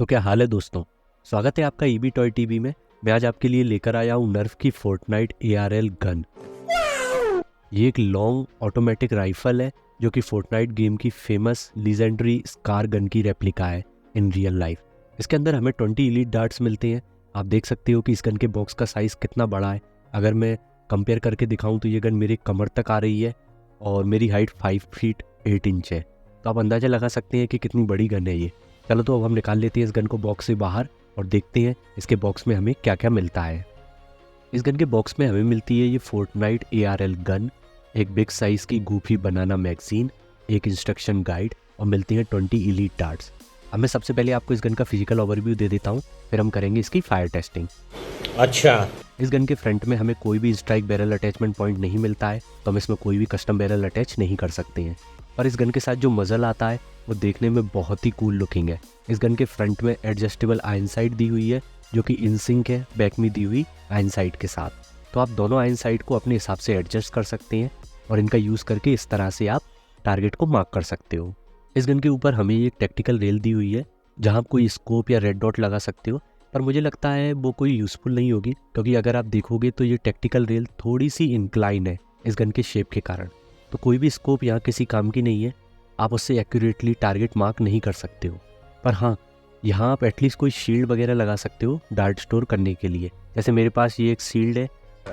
तो क्या हाल है दोस्तों। स्वागत है आपका ईबी टॉय टीवी में। मैं आज आपके लिए लेकर आया हूँ नर्फ की फोर्टनाइट ARL गन। ये एक लॉन्ग ऑटोमेटिक राइफल है जो कि फोर्टनाइट गेम की फेमस लीजेंडरी स्कार गन की रेप्लिका है इन रियल लाइफ। इसके अंदर हमें 20 इलीट डार्ट्स मिलते हैं। आप देख सकते हो कि इस गन के बॉक्स का साइज़ कितना बड़ा है। अगर मैं कंपेयर करके दिखाऊं तो ये गन मेरी कमर तक आ रही है और मेरी हाइट 5 फीट 8 इंच है। तो आप अंदाज़ा लगा सकते हैं कि कितनी बड़ी गन है ये। चलो तो अब हम निकाल लेते हैं इस गन को बॉक्स से बाहर और देखते हैं इसके बॉक्स में हमें क्या क्या मिलता है। इस गन के बॉक्स में हमें मिलती है ये फोर्टनाइट ARL गन, एक बिग साइज़ की गूफी बनाना मैगजीन, एक इंस्ट्रक्शन गाइड और मिलती हैं 20 इलीट डार्ट्स। अब मैं सबसे पहले आपको इस गन का फिजिकल ओवरव्यू दे देता हूँ, फिर हम करेंगे इसकी फायर टेस्टिंग। अच्छा, इस गन के फ्रंट में हमें कोई भी स्ट्राइक बैरल अटैचमेंट पॉइंट नहीं मिलता है, तो हम इसमें कोई भी कस्टम बैरल अटैच नहीं कर सकते हैं। पर इस गन के साथ जो मज़ल आता है वो देखने में बहुत ही कूल लुकिंग है। इस गन के फ्रंट में एडजस्टेबल आयरन साइट दी हुई है जो कि इन सिंक है बैक में दी हुई आयरन साइट के साथ। तो आप दोनों आयरन साइट को अपने हिसाब से एडजस्ट कर सकते हैं और इनका यूज़ करके इस तरह से आप टारगेट को मार्क कर सकते हो। इस गन के ऊपर हमें एक टेक्टिकल रेल दी हुई है जहाँ आप कोई स्कोप या रेड डॉट लगा सकते हो, पर मुझे लगता है वो कोई यूज़फुल नहीं होगी क्योंकि अगर आप देखोगे तो ये टेक्टिकल रेल थोड़ी सी इंक्लाइन है इस गन के शेप के कारण। तो कोई भी स्कोप यहाँ किसी काम की नहीं है, आप उससे एक्यूरेटली टारगेट मार्क नहीं कर सकते हो। पर हाँ, यहाँ आप एटलीस्ट कोई शील्ड वगैरह लगा सकते हो डार्ट स्टोर करने के लिए। जैसे मेरे पास ये एक शील्ड है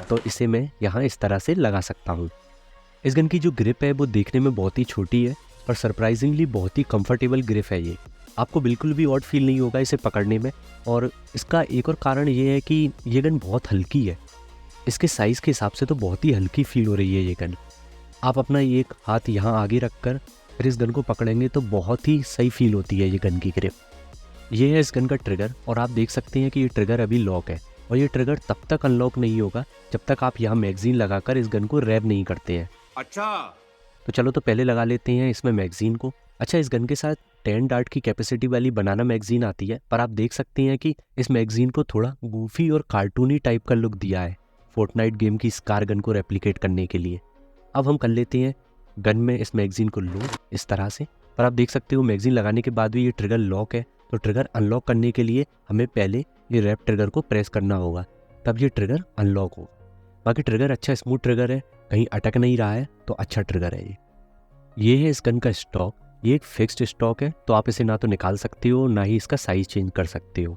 तो इसे मैं यहाँ इस तरह से लगा सकता हूँ। इस गन की जो ग्रिप है वो देखने में बहुत ही छोटी है पर सरप्राइजिंगली बहुत ही कंफर्टेबल ग्रिप है ये। आपको बिल्कुल भी ऑड फील नहीं होगा इसे पकड़ने में। और इसका एक और कारण ये है कि ये गन बहुत हल्की है। इसके साइज़ के हिसाब से तो बहुत ही हल्की फील हो रही है ये गन। आप अपना एक हाथ यहाँ आगे रख कर फिर इस गन को पकड़ेंगे तो बहुत ही सही फील होती है ये गन की ग्रिप। ये है इस गन का ट्रिगर और आप देख सकते हैं कि ये ट्रिगर अभी लॉक है और ये ट्रिगर तब तक अनलॉक नहीं होगा जब तक आप यहाँ मैगजीन लगाकर इस गन को रैप नहीं करते हैं। अच्छा, तो चलो तो पहले लगा लेते हैं इसमें मैगजीन को। अच्छा, इस गन के साथ 10 डार्ट की कैपेसिटी वाली बनाना मैगजीन आती है, पर आप देख सकते हैं कि इस मैगजीन को थोड़ा गूफी और कार्टूनी टाइप का लुक दिया है फोर्टनाइट गेम की स्कार गन को रेप्लिकेट करने के लिए। अब हम कर लेते हैं गन में इस मैगजीन को लोड इस तरह से। पर आप देख सकते हो मैगजीन लगाने के बाद भी ये ट्रिगर लॉक है, तो ट्रिगर अनलॉक करने के लिए हमें पहले ये रैप ट्रिगर को प्रेस करना होगा, तब ये ट्रिगर अनलॉक होगा। बाकी ट्रिगर अच्छा स्मूथ ट्रिगर है, कहीं अटक नहीं रहा है, तो अच्छा ट्रिगर है ये है इस गन का स्टॉक। ये एक फिक्स्ड स्टॉक है, तो आप इसे ना तो निकाल सकते हो ना ही इसका साइज़ चेंज कर सकते हो।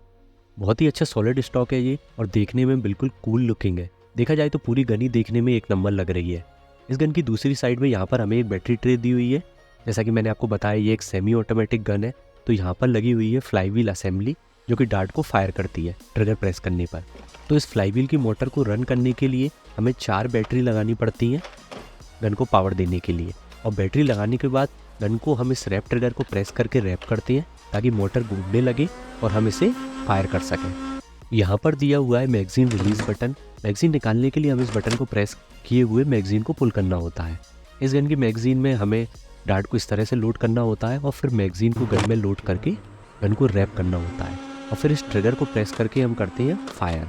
बहुत ही अच्छा सॉलिड स्टॉक है ये और देखने में बिल्कुल कूल लुकिंग है। देखा जाए तो पूरी गन ही देखने में एक नंबर लग रही है। इस गन की दूसरी साइड में यहाँ पर हमें एक बैटरी ट्रे दी हुई है। जैसा कि मैंने आपको बताया ये एक सेमी ऑटोमेटिक गन है, तो यहाँ पर लगी हुई है फ्लाईव्हील असेंबली जो कि डार्ट को फायर करती है ट्रिगर प्रेस करने पर। तो इस फ्लाईव्हील की मोटर को रन करने के लिए हमें 4 बैटरी लगानी पड़ती हैं गन को पावर देने के लिए। और बैटरी लगाने के बाद गन को हम इस रैप ट्रिगर को प्रेस करके रैप करते हैं ताकि मोटर घूमने लगे और हम इसे फायर कर सकें। यहाँ पर दिया हुआ है मैगजीन रिलीज बटन। मैगजीन निकालने के लिए हम इस बटन को प्रेस किए हुए मैगजीन को पुल करना होता है। इस गन की मैगजीन में हमें डार्ट को इस तरह से लोड करना होता है और फिर मैगजीन को गन में लोड करके गन को रैप करना होता है और फिर इस ट्रिगर को प्रेस करके हम करते हैं फायर।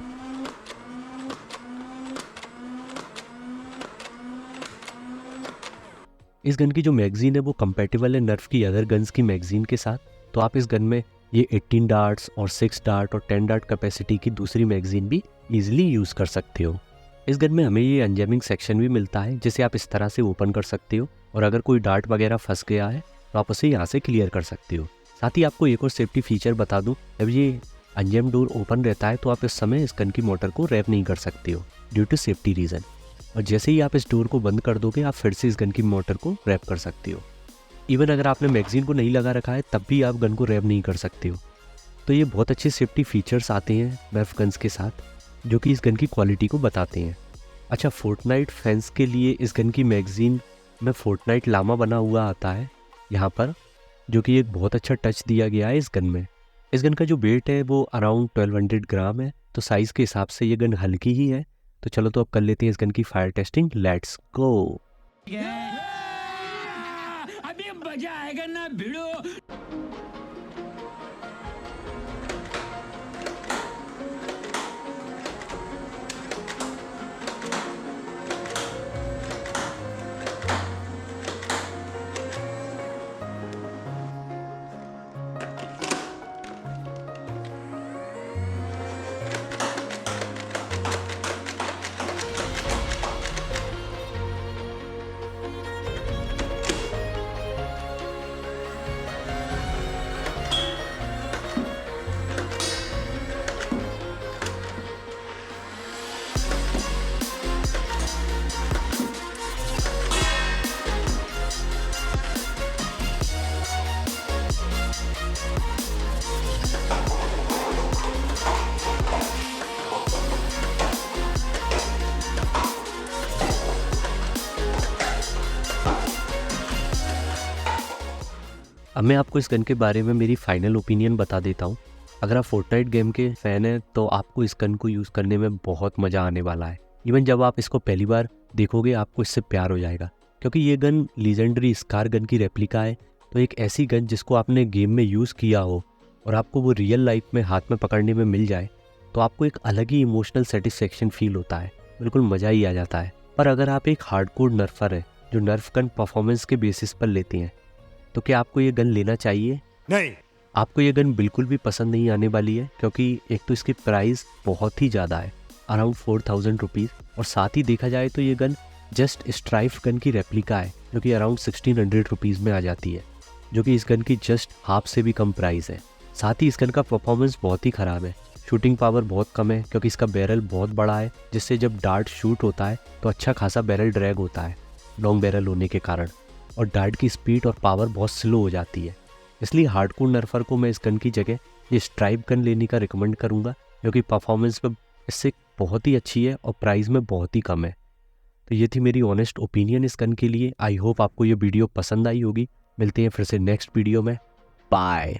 इस गन की जो मैगजीन है वो कंपैटिबल है नर्फ की अदर गन्स की मैगजीन के साथ। तो आप इस गन में ये 18 डार्ट्स और 6 डार्ट और 10 डार्ट कैपेसिटी की दूसरी मैगजीन भी इजीली यूज़ कर सकते हो। इस गन में हमें ये अनजैमिंग सेक्शन भी मिलता है जिसे आप इस तरह से ओपन कर सकते हो और अगर कोई डार्ट वगैरह फंस गया है तो आप उसे यहाँ से क्लियर कर सकते हो। साथ ही आपको एक और सेफ्टी फीचर बता दूँ, जब ये अनजैम डोर ओपन रहता है तो आप इस समय इस गन की मोटर को रैप नहीं कर सकते हो ड्यू टू सेफ्टी रीज़न। और जैसे ही आप इस डोर को बंद कर दोगे आप फिर से इस गन की मोटर को रैप कर सकते हो। इवन अगर आपने मैगजीन को नहीं लगा रखा है तब भी आप गन को रैप नहीं कर सकते हो। तो ये बहुत अच्छे सेफ्टी फीचर्स आते हैं नर्फ गन्स के साथ जो कि इस गन की क्वालिटी को बताते हैं। अच्छा, फोर्टनाइट फैंस के लिए इस गन की मैगजीन में फोर्टनाइट लामा बना हुआ आता है यहाँ पर, जो कि एक बहुत अच्छा टच दिया गया है इस गन में। इस गन का जो वेट है वो अराउंड 1200 ग्राम है, तो साइज़ के हिसाब से ये गन हल्की ही है। तो चलो तो अब कर लेते हैं इस गन की फायर टेस्टिंग। Let's go. अभी मजा आएगा ना भिड़ो। अब मैं आपको इस गन के बारे में मेरी फाइनल ओपिनियन बता देता हूँ। अगर आप फोर्टनाइट गेम के फ़ैन हैं तो आपको इस गन को यूज़ करने में बहुत मज़ा आने वाला है। इवन जब आप इसको पहली बार देखोगे आपको इससे प्यार हो जाएगा, क्योंकि ये गन लीजेंडरी स्कार गन की रेप्लिका है। तो एक ऐसी गन जिसको आपने गेम में यूज़ किया हो और आपको वो रियल लाइफ में हाथ में पकड़ने में मिल जाए तो आपको एक अलग ही इमोशनल सेटिस्फेक्शन फील होता है, बिल्कुल मज़ा ही आ जाता है। पर अगर आप एक हार्डकोर नर्फर है जो नर्फ गन परफॉर्मेंस के बेसिस पर लेते हैं तो क्या आपको ये गन लेना चाहिए? नहीं। आपको ये गन बिल्कुल भी पसंद नहीं आने वाली है, क्योंकि एक तो इसकी प्राइस बहुत ही ज़्यादा है, अराउंड 4000 रुपीज़, और साथ ही देखा जाए तो ये गन जस्ट स्ट्राइफ गन की रेप्लिका है जो कि अराउंड 1600 रुपीज़ में आ जाती है, जो कि इस गन की जस्ट हाफ से भी कम प्राइस है। साथ ही इस गन का परफॉर्मेंस बहुत ही ख़राब है, शूटिंग पावर बहुत कम है क्योंकि इसका बैरल बहुत बड़ा है, जिससे जब डार्ट शूट होता है तो अच्छा खासा बैरल ड्रैग होता है लॉन्ग बैरल होने के कारण, और डार्ट की स्पीड और पावर बहुत स्लो हो जाती है। इसलिए हार्डकोर नर्फर को मैं इस गन की जगह ये स्ट्राइप गन लेने का रिकमेंड करूँगा, क्योंकि परफॉर्मेंस में इससे बहुत ही अच्छी है और प्राइस में बहुत ही कम है। तो ये थी मेरी ऑनेस्ट ओपिनियन इस गन के लिए। आई होप आपको ये वीडियो पसंद आई होगी। मिलते हैं फिर से नेक्स्ट वीडियो में। बाय।